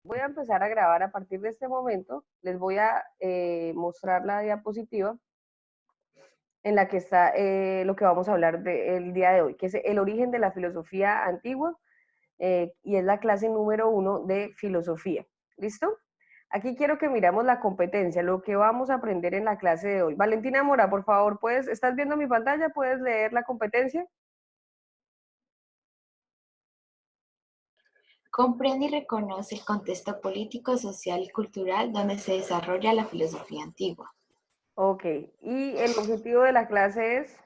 Voy a empezar a grabar a partir de este momento. Les voy a mostrar la diapositiva en la que está lo que vamos a hablar el día de hoy, que es el origen de la filosofía antigua y es la clase número 1 de filosofía. ¿Listo? Aquí quiero que miramos la competencia, lo que vamos a aprender en la clase de hoy. Valentina Mora, por favor, ¿estás viendo mi pantalla? ¿Puedes leer la competencia? Comprende y reconoce el contexto político, social y cultural donde se desarrolla la filosofía antigua. Ok, y el objetivo de la clase es...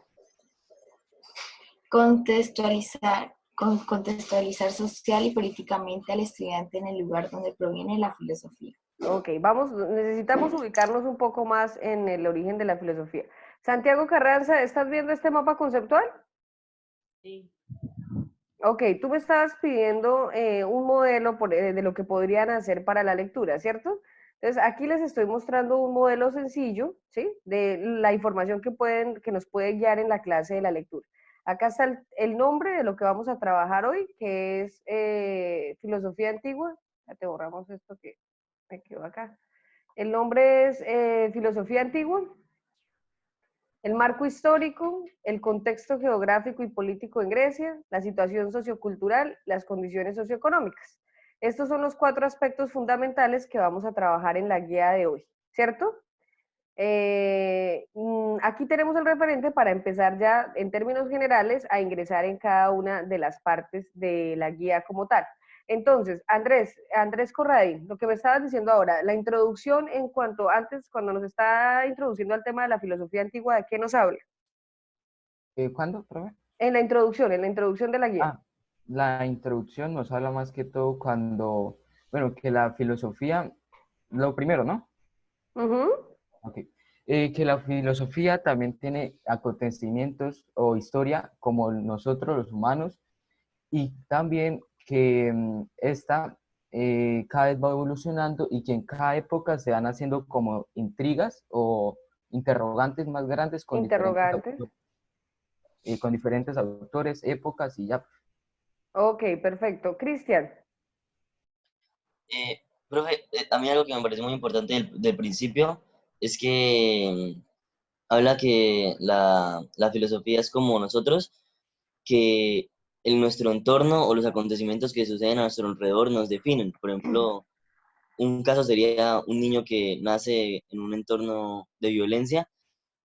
Contextualizar social y políticamente al estudiante en el lugar donde proviene la filosofía. Ok, necesitamos ubicarnos un poco más en el origen de la filosofía. Santiago Carranza, ¿estás viendo este mapa conceptual? Sí. Ok, tú me estabas pidiendo un modelo de lo que podrían hacer para la lectura, ¿cierto? Entonces, aquí les estoy mostrando un modelo sencillo, ¿sí? De la información que nos puede guiar en la clase de la lectura. Acá está el nombre de lo que vamos a trabajar hoy, que es filosofía antigua. Ya te borramos esto que me quedó acá. El nombre es filosofía antigua, el marco histórico, el contexto geográfico y político en Grecia, la situación sociocultural, las condiciones socioeconómicas. Estos son los 4 aspectos fundamentales que vamos a trabajar en la guía de hoy, ¿cierto? Aquí tenemos el referente para empezar ya en términos generales a ingresar en cada una de las partes de la guía como tal. Entonces, Andrés Corradín, lo que me estabas diciendo ahora, la introducción en cuanto antes, cuando nos está introduciendo al tema de la filosofía antigua, ¿de qué nos habla? ¿Cuándo, profe? En la introducción de la guía. La introducción nos habla más que todo cuando, bueno, que la filosofía, lo primero, ¿no? Ok. Que la filosofía también tiene acontecimientos o historia como nosotros los humanos y también que esta cada vez va evolucionando y que en cada época se van haciendo como intrigas o interrogantes más grandes Interrogantes. Con diferentes autores, épocas y ya. Ok, perfecto. Cristian. Profe, a mí algo que me parece muy importante del principio es que habla que la filosofía es como nosotros, que en nuestro entorno o los acontecimientos que suceden a nuestro alrededor nos definen. Por ejemplo, un caso sería un niño que nace en un entorno de violencia,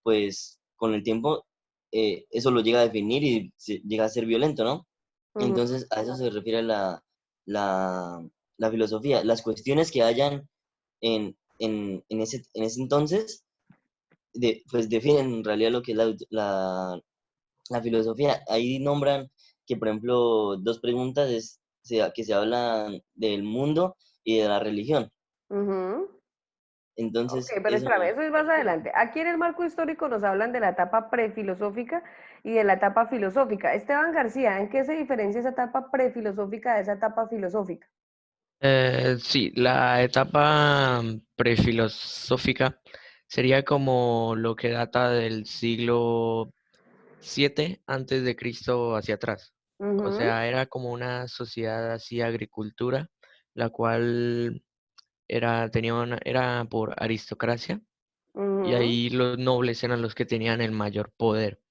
pues con el tiempo eso lo llega a definir y llega a ser violento, ¿no? Entonces a eso se refiere la, la filosofía. Las cuestiones que hayan en ese entonces, pues definen en realidad lo que es la filosofía. Ahí nombran que, por ejemplo, dos preguntas que se hablan del mundo y de la religión. Ok, Entonces, pero espérame, eso es más adelante. Aquí en el marco histórico nos hablan de la etapa prefilosófica y de la etapa filosófica. Esteban García, ¿en qué se diferencia esa etapa prefilosófica de esa etapa filosófica? Sí, la etapa prefilosófica sería como lo que data del siglo 7 antes de Cristo hacia atrás. O sea, era como una sociedad así agricultura, la cual era por aristocracia y ahí los nobles eran los que tenían el mayor poder.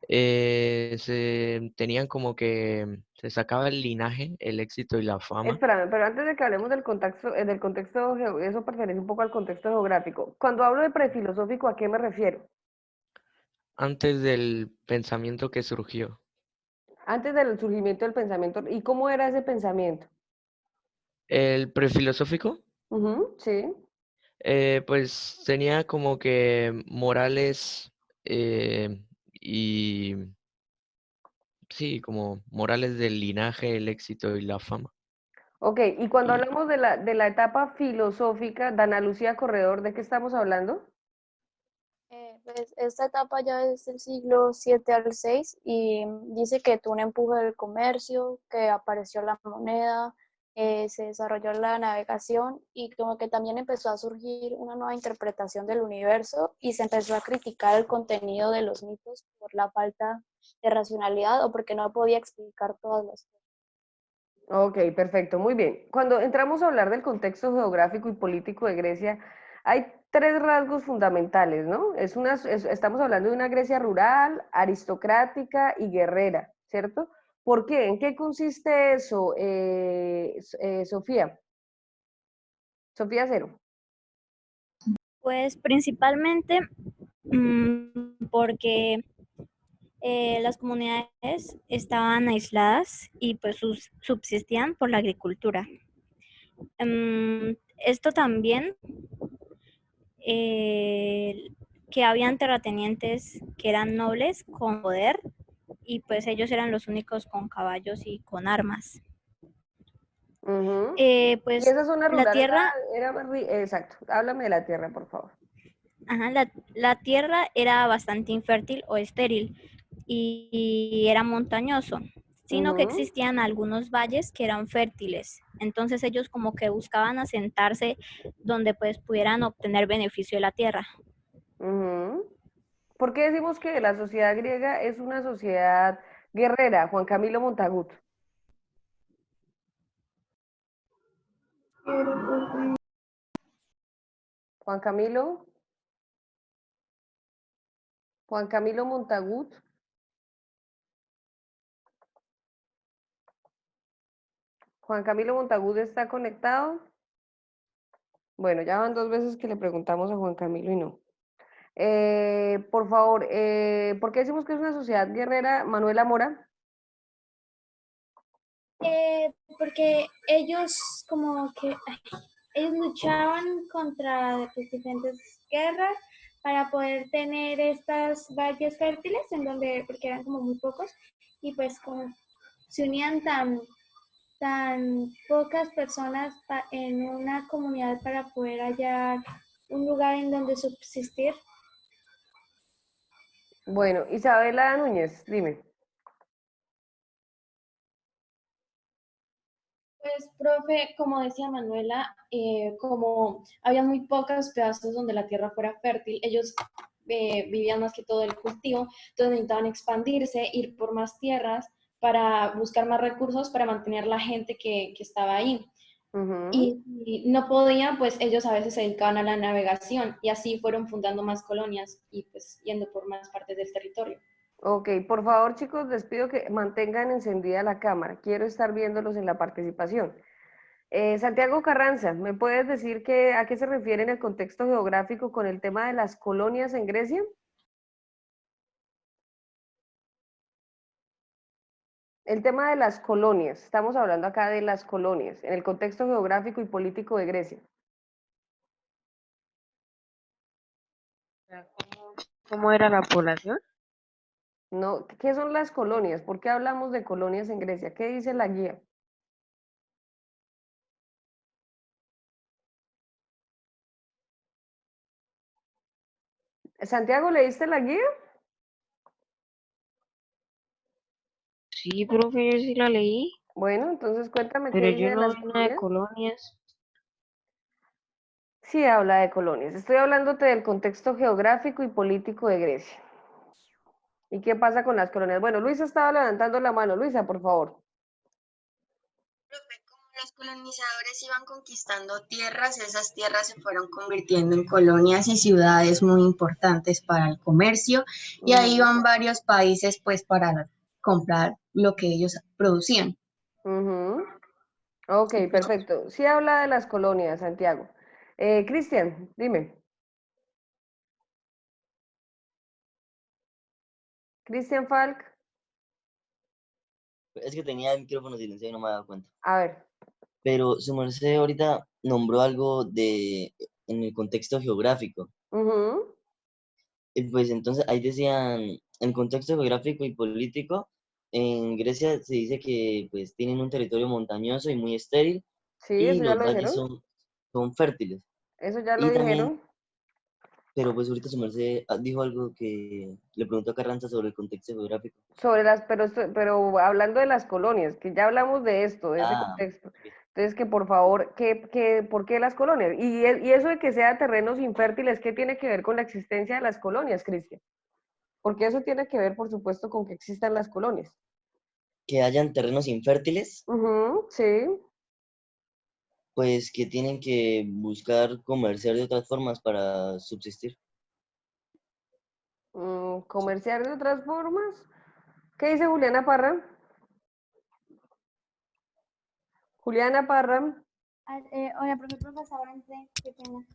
Se tenían como que se sacaba el linaje, el éxito y la fama Espérame, pero antes de que hablemos del contexto, eso pertenece un poco al contexto geográfico. Cuando hablo de prefilosófico, ¿a qué me refiero? antes del pensamiento que surgió. Antes del surgimiento del pensamiento. ¿Y cómo era ese pensamiento? El prefilosófico, Sí. pues tenía como que morales y sí, como morales del linaje, el éxito y la fama. Ok, y cuando Y hablamos de la etapa filosófica, Dana Lucía Corredor, ¿de qué estamos hablando? Pues esta etapa ya es del siglo 7 al 6 y dice que tuvo un empuje del comercio, que apareció la moneda, se desarrolló la navegación y como que también empezó a surgir una nueva interpretación del universo y se empezó a criticar el contenido de los mitos por la falta de racionalidad o porque no podía explicar todas las cosas. Ok, perfecto, muy bien. Cuando entramos a hablar del contexto geográfico y político de Grecia, hay tres rasgos fundamentales, ¿no? Estamos hablando de una Grecia rural, aristocrática y guerrera, ¿cierto? ¿Por qué? ¿En qué consiste eso, Sofía? Sofía Cero. Pues principalmente porque las comunidades estaban aisladas y pues subsistían por la agricultura. Esto también, que habían terratenientes que eran nobles con poder y pues ellos eran los únicos con caballos y con armas. Y Pues esa zona la rural tierra, era más exacto. Háblame de la tierra, por favor. la tierra era bastante infértil o estéril y era montañoso, sino que existían algunos valles que eran fértiles. Entonces ellos como que buscaban asentarse donde pues pudieran obtener beneficio de la tierra. ¿Por qué decimos que la sociedad griega es una sociedad guerrera, Juan Camilo Montagut? Juan Camilo, Juan Camilo Montagut. Juan Camilo Montagut está conectado. Bueno, ya van 2 veces que le preguntamos a Juan Camilo y no. Por favor, ¿por qué decimos que es una sociedad guerrera, Manuela Mora? Porque ellos como que ellos luchaban contra pues, diferentes guerras para poder tener estas valles fértiles en donde, porque eran como muy pocos, y pues como se unían tan pocas personas en una comunidad para poder hallar un lugar en donde subsistir. Bueno, Isabela Núñez, dime. Pues, profe, como decía Manuela, como había muy pocos pedazos donde la tierra fuera fértil, ellos vivían más que todo el cultivo, entonces necesitaban expandirse, ir por más tierras para buscar más recursos para mantener la gente que estaba ahí. Y no podían, pues ellos a veces se dedicaban a la navegación y así fueron fundando más colonias y pues yendo por más partes del territorio. Ok, por favor, chicos, les pido que mantengan encendida la cámara. Quiero estar viéndolos en la participación. Santiago Carranza, ¿me puedes decir a qué se refiere en el contexto geográfico con el tema de las colonias en Grecia? El tema de las colonias, estamos hablando acá de las colonias, en el contexto geográfico y político de Grecia. ¿Cómo era la población? No, ¿qué son las colonias? ¿Por qué hablamos de colonias en Grecia? ¿Qué dice la guía? Santiago, ¿leíste la guía? Sí, profe, yo sí la leí, Bueno, entonces cuéntame qué pero dice yo de no las vi nada de colonias. colonias. Sí, habla de colonias. Estoy hablándote del contexto geográfico y político de Grecia. ¿Y qué pasa con las colonias? Bueno, Luisa estaba levantando la mano. Luisa, por favor. Como los colonizadores iban conquistando tierras, esas tierras se fueron convirtiendo en colonias y ciudades muy importantes para el comercio y ahí van varios países pues para comprar lo que ellos producían. Ok, perfecto. Sí habla de las colonias, Santiago. Cristian, dime. Cristian Falk. Es que tenía el micrófono silenciado y no me había dado cuenta. A ver. Pero su merced ahorita nombró algo en el contexto geográfico. Y pues entonces ahí decían, en contexto geográfico y político, en Grecia se dice que pues tienen un territorio montañoso y muy estéril Sí, y eso ya los lo valles dijeron. son fértiles. Eso ya lo Y también, dijeron. pero pues ahorita su merced dijo algo que le preguntó a Carranza sobre el contexto geográfico. Sobre pero hablando de las colonias, que ya hablamos de esto, de ese Ah, contexto. ok. Entonces, que por favor, ¿por qué las colonias? Y eso de que sea terrenos infértiles, ¿qué tiene que ver con la existencia de las colonias, Cristian? Porque eso tiene que ver, por supuesto, con que existan las colonias. que hayan terrenos infértiles, sí. pues que tienen que buscar comerciar de otras formas para subsistir. Comerciar de otras formas. ¿Qué dice Juliana Parra? Juliana Parra. Hola, profesora, qué pena.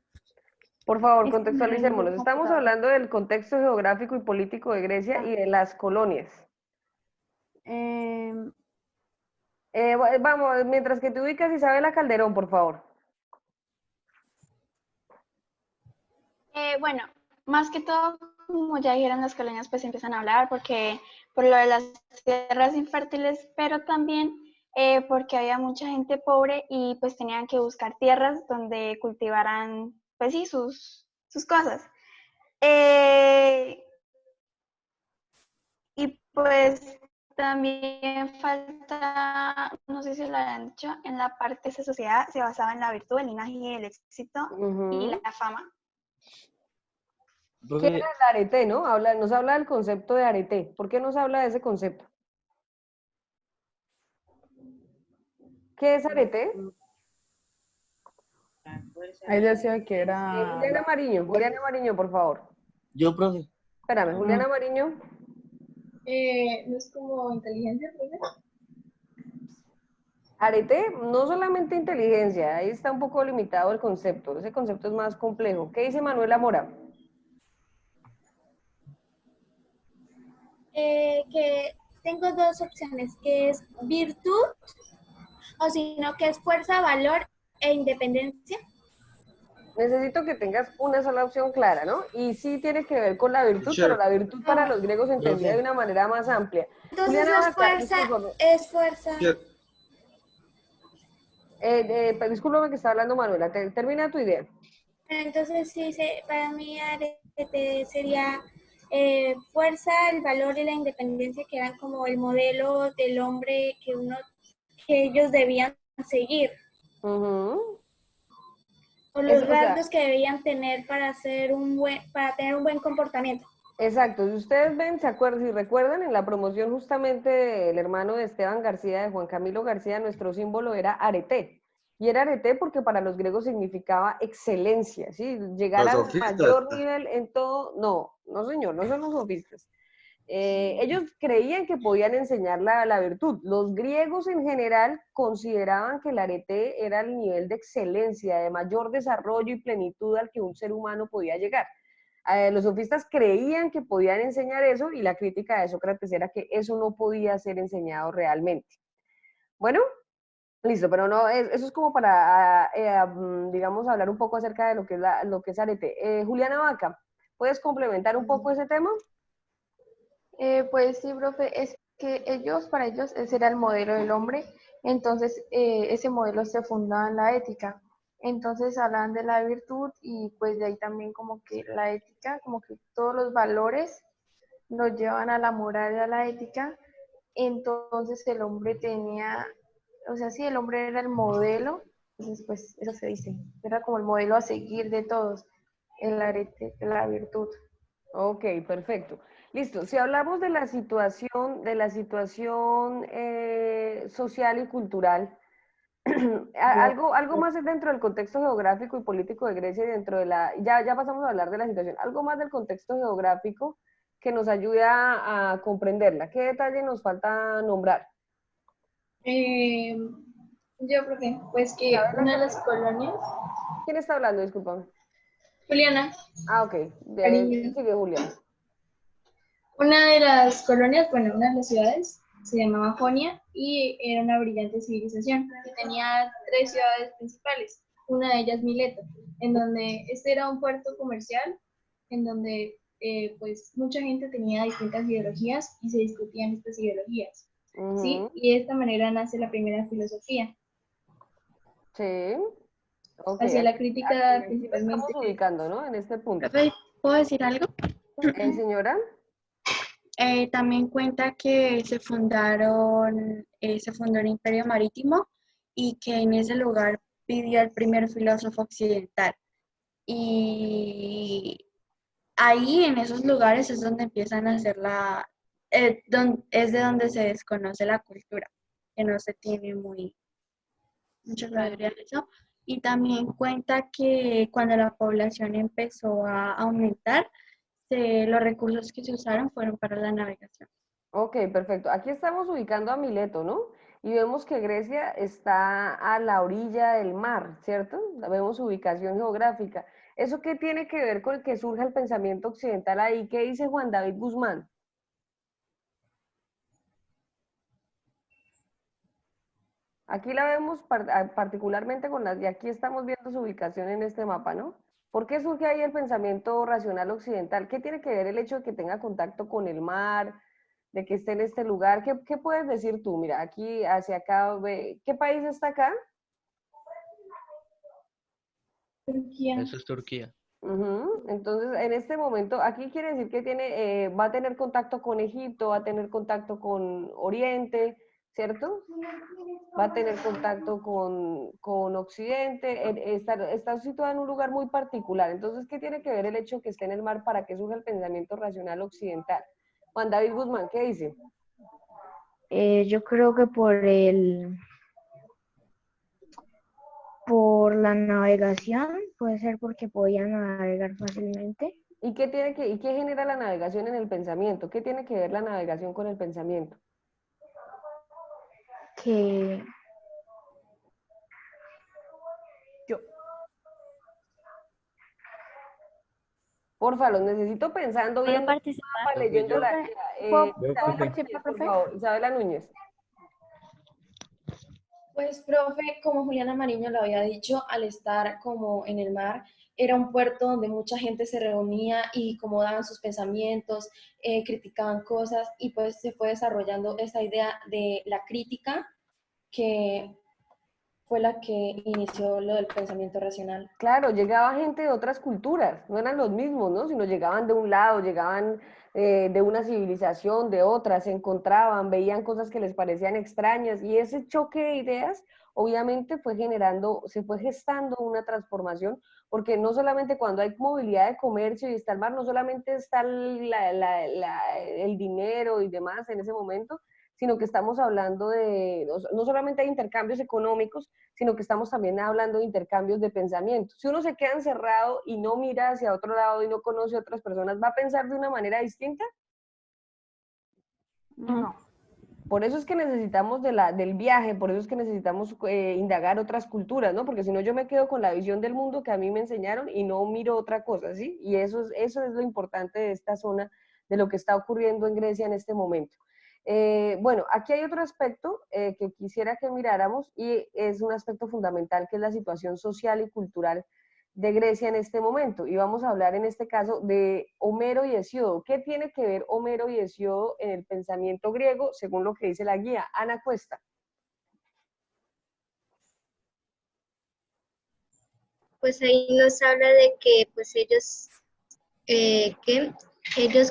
Por favor, Es que me reinició contextualicémonos. el Estamos computador. hablando del contexto geográfico y político de Grecia y de las colonias. Vamos, mientras que te ubicas, Isabela Calderón, por favor. Bueno, más que todo, como ya dijeron, las colonias pues empiezan a hablar porque por lo de las tierras infértiles, pero también porque había mucha gente pobre y pues tenían que buscar tierras donde cultivaran, pues sí, sus cosas. Y pues también falta, no sé si lo han dicho, en la parte de esa sociedad se basaba en la virtud, el linaje y el éxito y la fama. ¿Qué era el arete, no? Nos habla del concepto de arete. ¿Por qué nos habla de ese concepto? ¿Qué es arete? Ahí decía que era... Juliana Mariño, por favor. Yo, profe. Espérame, Juliana Mariño. ¿No es como inteligencia, profe? Arete, no solamente inteligencia, ahí está un poco limitado el concepto. Ese concepto es más complejo. ¿Qué dice Manuela Mora? Que tengo dos opciones, que es virtud, o si no, que es fuerza, valor e independencia. Necesito que tengas una sola opción clara, ¿no? Y sí tiene que ver con la virtud, pero la virtud para los griegos se entendía de una manera más amplia. Entonces es fuerza. Discúlpame que está hablando Manuela, termina tu idea. Entonces sí, para mí arete sería fuerza, el valor y la independencia, que eran como el modelo del hombre que ellos debían seguir. O los rasgos que debían tener para tener un buen comportamiento. Exacto, si ustedes ven, si recuerdan, en la promoción justamente del hermano de Esteban García, de Juan Camilo García, nuestro símbolo era arete. Y era arete porque para los griegos significaba excelencia, ¿sí? Llegar al mayor nivel en todo. No señor, no son los sofistas. Ellos creían que podían enseñar la virtud. Los griegos en general consideraban que el arete era el nivel de excelencia, de mayor desarrollo y plenitud al que un ser humano podía llegar. Los sofistas creían que podían enseñar eso y la crítica de Sócrates era que eso no podía ser enseñado realmente. Bueno, listo, pero no, eso es como para, digamos, hablar un poco acerca de lo que es arete. Juliana Vaca, ¿puedes complementar un poco ese tema? Pues sí, profe, es que para ellos ese era el modelo del hombre, entonces ese modelo se fundaba en la ética. Entonces hablan de la virtud y pues de ahí también como que la ética, como que todos los valores nos llevan a la moral y a la ética. Entonces el hombre tenía, o sea, sí, el hombre era el modelo, entonces pues eso se dice, era como el modelo a seguir de todos, el arete, la virtud. Ok, perfecto. Listo. Si hablamos de la situación social y cultural, algo más dentro del contexto geográfico y político de Grecia y dentro de ya pasamos a hablar de la situación, algo más del contexto geográfico que nos ayude a comprenderla. ¿Qué detalle nos falta nombrar? Yo, profe, pues que una de las colonias... ¿Quién está hablando? Discúlpame. Juliana. Ah, ok. Sigue, Juliana. Una de las colonias, bueno, una de las ciudades se llamaba Jonia y era una brillante civilización que tenía 3 ciudades principales, una de ellas Mileto, en donde este era un puerto comercial en donde pues mucha gente tenía distintas ideologías y se discutían estas ideologías, ¿sí? Y de esta manera nace la primera filosofía. Sí. Okay. Hacia la crítica principalmente. Estamos ubicando, ¿no? En este punto. ¿Puedo decir algo? Señora. También cuenta que se fundó el Imperio Marítimo y que en ese lugar vivió el primer filósofo occidental. Y ahí, en esos lugares, es donde empiezan a hacer es de donde se desconoce la cultura, que no se tiene mucha sabiduría de eso. Y también cuenta que cuando la población empezó a aumentar, los recursos que se usaron fueron para la navegación. Ok, perfecto. Aquí estamos ubicando a Mileto, ¿no? Y vemos que Grecia está a la orilla del mar, ¿cierto? Vemos su ubicación geográfica. ¿Eso qué tiene que ver con que surja el pensamiento occidental ahí? ¿Qué dice Juan David Guzmán? Aquí la vemos particularmente con las, y aquí estamos viendo su ubicación en este mapa, ¿no? ¿Por qué surge ahí el pensamiento racional occidental? ¿Qué tiene que ver el hecho de que tenga contacto con el mar, de que esté en este lugar? ¿Qué puedes decir tú? Mira, aquí hacia acá, ¿qué país está acá? Turquía. Eso es Turquía. Entonces, en este momento, aquí quiere decir que tiene, va a tener contacto con Egipto, va a tener contacto con Oriente, ¿cierto? Va a tener contacto con Occidente, está situado en un lugar muy particular. Entonces, ¿qué tiene que ver el hecho de que esté en el mar para que surja el pensamiento racional occidental? Juan David Guzmán, ¿qué dice? Yo creo que por la navegación, puede ser porque podían navegar fácilmente. ¿Y qué genera la navegación en el pensamiento? ¿Qué tiene que ver la navegación con el pensamiento? Que Porfa, los necesito pensando, ¿Puedo viendo el participar? mapa, leyendo la guía. ¿Puedo Isabela participar, Núñez, por profe? favor, Isabela Núñez. Pues, profe, como Juliana Mariño lo había dicho, al estar como en el mar, era un puerto donde mucha gente se reunía y como daban sus pensamientos, criticaban cosas y pues se fue desarrollando esa idea de la crítica que fue la que inició lo del pensamiento racional. Claro, llegaba gente de otras culturas, no eran los mismos, ¿no? Sino llegaban de un lado, llegaban de una civilización, de otra, se encontraban, veían cosas que les parecían extrañas y ese choque de ideas obviamente se fue gestando una transformación, porque no solamente cuando hay movilidad de comercio y está el mar, no solamente está el dinero y demás en ese momento, sino que estamos hablando de, no solamente hay intercambios económicos, sino que estamos también hablando de intercambios de pensamiento. Si uno se queda encerrado y no mira hacia otro lado y no conoce a otras personas, ¿va a pensar de una manera distinta? No. Por eso es que necesitamos del viaje, por eso es que necesitamos indagar otras culturas, ¿no? Porque si no yo me quedo con la visión del mundo que a mí me enseñaron y no miro otra cosa, ¿sí? Y eso es lo importante de esta zona, de lo que está ocurriendo en Grecia en este momento. Bueno, aquí hay otro aspecto que quisiera que miráramos y es un aspecto fundamental que es la situación social y cultural de Grecia en este momento. Y vamos a hablar en este caso de Homero y Hesíodo. ¿Qué tiene que ver Homero y Hesíodo en el pensamiento griego según lo que dice la guía? Ana Cuesta. Pues ahí nos habla de que pues ellos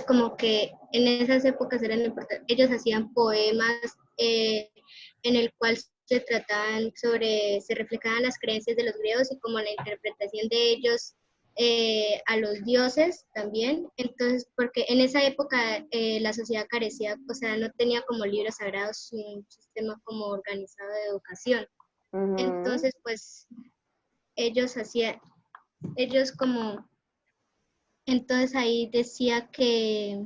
como que en esas épocas eran importantes, ellos hacían poemas en el cual se reflejaban las creencias de los griegos y como la interpretación de ellos a los dioses también. Entonces, porque en esa época la sociedad carecía, o sea, no tenía como libros sagrados un sistema como organizado de educación. Entonces, pues ellos como, entonces ahí decía que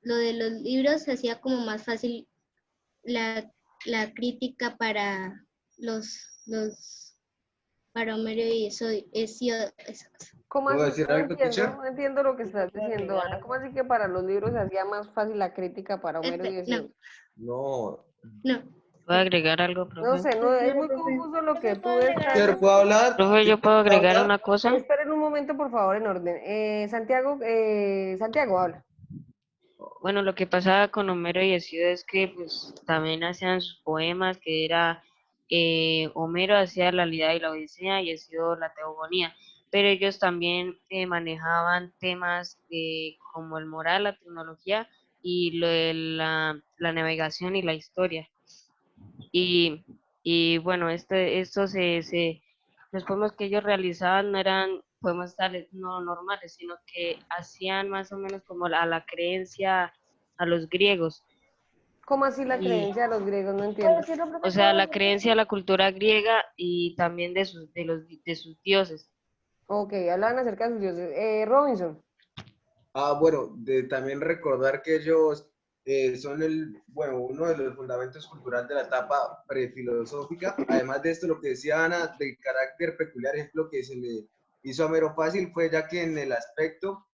lo de los libros hacía como más fácil la crítica para Homero y Hesíodo. ¿Cómo ¿Puedo así? decir No algo, entiendo, teacher? no entiendo lo que estás diciendo, Ana. ¿Cómo así que para los libros se hacía más fácil la crítica para Homero y Hesíodo? No. ¿Puedo agregar algo, No profe? sé, no, es muy confuso lo que tú estás... Teacher, ¿puedo hablar? Profe, ¿yo puedo ¿Puedo agregar hablar? una cosa? Esperen un momento, por favor, en orden. Santiago, habla. Bueno, lo que pasaba con Homero y Hesíodo es que pues también hacían sus poemas, que era Homero hacía la Ilíada y la Odisea y Hesíodo la Teogonía, pero ellos también manejaban temas como el moral, la tecnología y lo de la navegación y la historia. Y bueno, los poemas que ellos realizaban no eran poemas tales, no normales, sino que hacían más o menos como a la creencia a los griegos. ¿Cómo así la Y, creencia de los griegos? No entiendo. o sea, la creencia a la cultura griega y también de sus dioses. Ok, hablaban acerca de sus dioses. Robinson. Bueno, también recordar que ellos son uno de los fundamentos culturales de la etapa prefilosófica. Además de esto, lo que decía Ana, del carácter peculiar, ejemplo que se le hizo a Homero fácil fue ya que en el aspecto,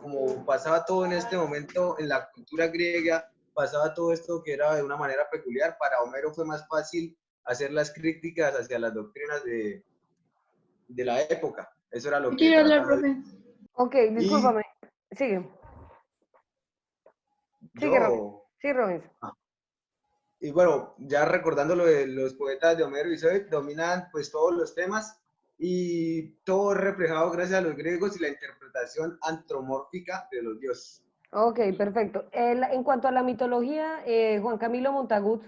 como pasaba todo en este momento en la cultura griega, pasaba todo esto que era de una manera peculiar, para Homero fue más fácil hacer las críticas hacia las doctrinas de la época. Eso era lo que Quiero hablar, trataba de... profe. Ok, discúlpame. Sigue. Sigue, Robinson. Yo... Sí, Robinson. Y bueno, ya recordando lo de los poetas de Homero y Zoe, dominan pues todos los temas y todo es reflejado gracias a los griegos y la interpretación antropomórfica de los dioses. Ok, perfecto. En cuanto a la mitología, Juan Camilo Montagut.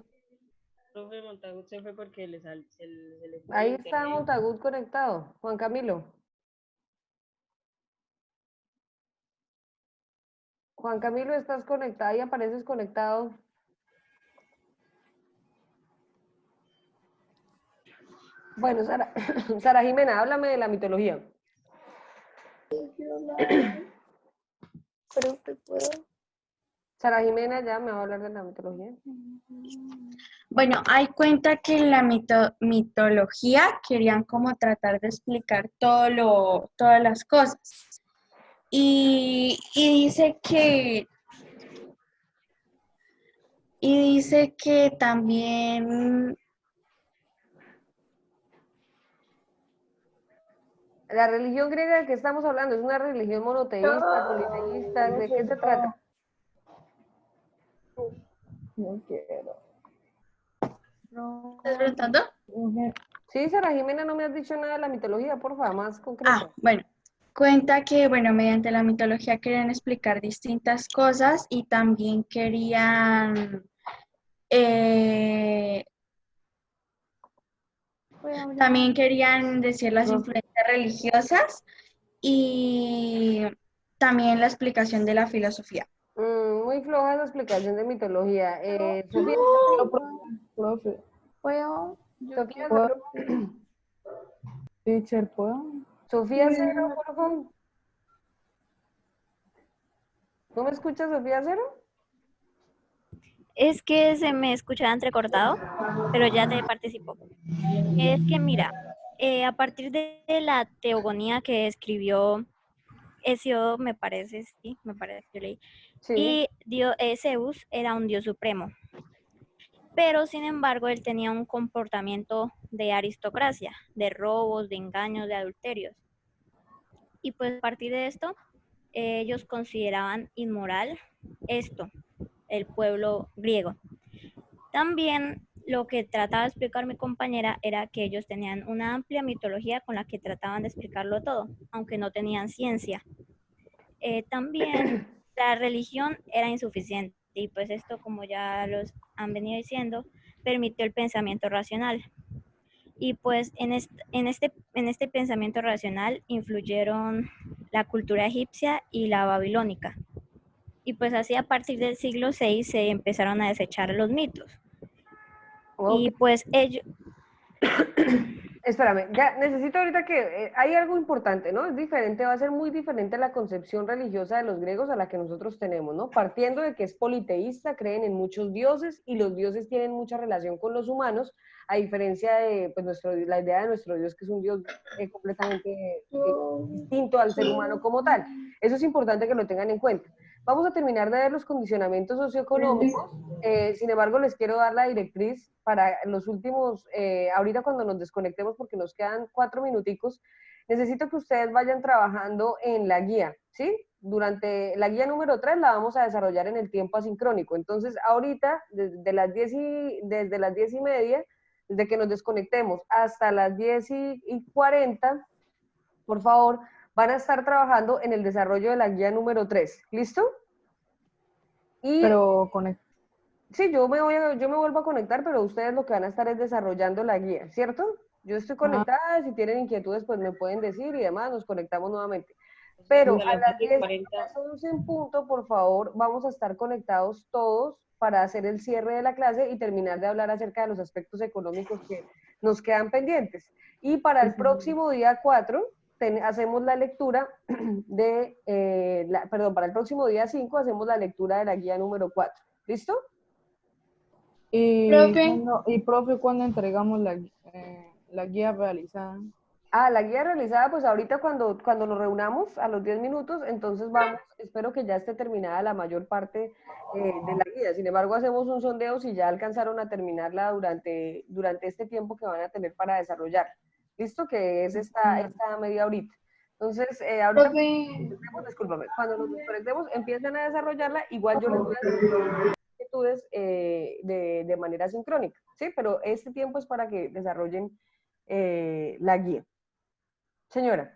Profe, Montagut se fue porque se le fue Ahí el está internet. Montagut conectado. Juan Camilo. Juan Camilo, estás conectado y apareces conectado. Bueno, Sara, Sara Jimena, háblame de la mitología. Pero te puedo. Sara Jimena ya me va a hablar de la mitología. Bueno, hay cuenta que en la mitología querían como tratar de explicar todas las cosas. Y dice que también La religión griega de que estamos hablando es una religión monoteísta, politeísta, ¿de qué se trata? No quiero. ¿Estás preguntando? Sí, Sara Jimena, no me has dicho nada de la mitología, por favor, más concreto. Bueno, cuenta que, mediante la mitología querían explicar distintas cosas y también querían decir las influencias religiosas y también la explicación de la filosofía. Muy floja esa explicación de mitología. Sofía, Profe. ¿Puedo? Sofía, Teacher, ¿puedo? Sofía Cero, por favor. ¿No me escuchas, Sofía Cero? Es que se me escuchaba entrecortado, pero ya te participo. Es que mira, a partir de la teogonía que escribió Hesíodo, me parece que yo leí, Sí. y Zeus era un dios supremo. Pero sin embargo, él tenía un comportamiento de aristocracia, de robos, de engaños, de adulterios. Y pues a partir de esto, ellos consideraban inmoral esto, el pueblo griego. También lo que trataba de explicar mi compañera era que ellos tenían una amplia mitología con la que trataban de explicarlo todo, aunque no tenían ciencia. También la religión era insuficiente y pues esto, como ya los han venido diciendo, permitió el pensamiento racional. Y pues en este pensamiento racional influyeron la cultura egipcia y la babilónica. Y pues así a partir del siglo VI se empezaron a desechar los mitos. Okay. Y pues ellos... Espérame, ya necesito ahorita que hay algo importante, ¿no? Es diferente, va a ser muy diferente la concepción religiosa de los griegos a la que nosotros tenemos, ¿no? Partiendo de que es politeísta, creen en muchos dioses y los dioses tienen mucha relación con los humanos, a diferencia de pues, la idea de nuestro Dios, que es un Dios completamente distinto al ser humano como tal. Eso es importante que lo tengan en cuenta. Vamos a terminar de ver los condicionamientos socioeconómicos, sin embargo les quiero dar la directriz para los últimos, ahorita cuando nos desconectemos porque nos quedan 4 minuticos, necesito que ustedes vayan trabajando en la guía, ¿sí? Durante la guía número 3 la vamos a desarrollar en el tiempo asincrónico, entonces ahorita desde las 10:30, desde que nos desconectemos hasta las 10:40, por favor, van a estar trabajando en el desarrollo de la guía número 3. ¿Listo? Pero sí, yo me vuelvo a conectar, pero ustedes lo que van a estar es desarrollando la guía, ¿cierto? Yo estoy conectada, si tienen inquietudes, pues me pueden decir y demás, nos conectamos nuevamente. Pero a las 10, a las 11 en punto, por favor, vamos a estar conectados todos para hacer el cierre de la clase y terminar de hablar acerca de los aspectos económicos que nos quedan pendientes. Y para el próximo día 4, hacemos la lectura de, para el próximo día 5 hacemos la lectura de la guía número 4. ¿Listo? Profe, ¿cuándo entregamos la guía realizada? La guía realizada, pues ahorita cuando nos reunamos a los 10 minutos, entonces vamos, espero que ya esté terminada la mayor parte de la guía. Sin embargo, hacemos un sondeo si ya alcanzaron a terminarla durante este tiempo que van a tener para desarrollar. ¿Listo? Que es esta media horita. Entonces, ahorita, discúlpame, cuando nos desconectemos, empiezan a desarrollarla, igual yo les voy a hacer inquietudes de manera sincrónica, ¿sí? Pero este tiempo es para que desarrollen la guía. Señora.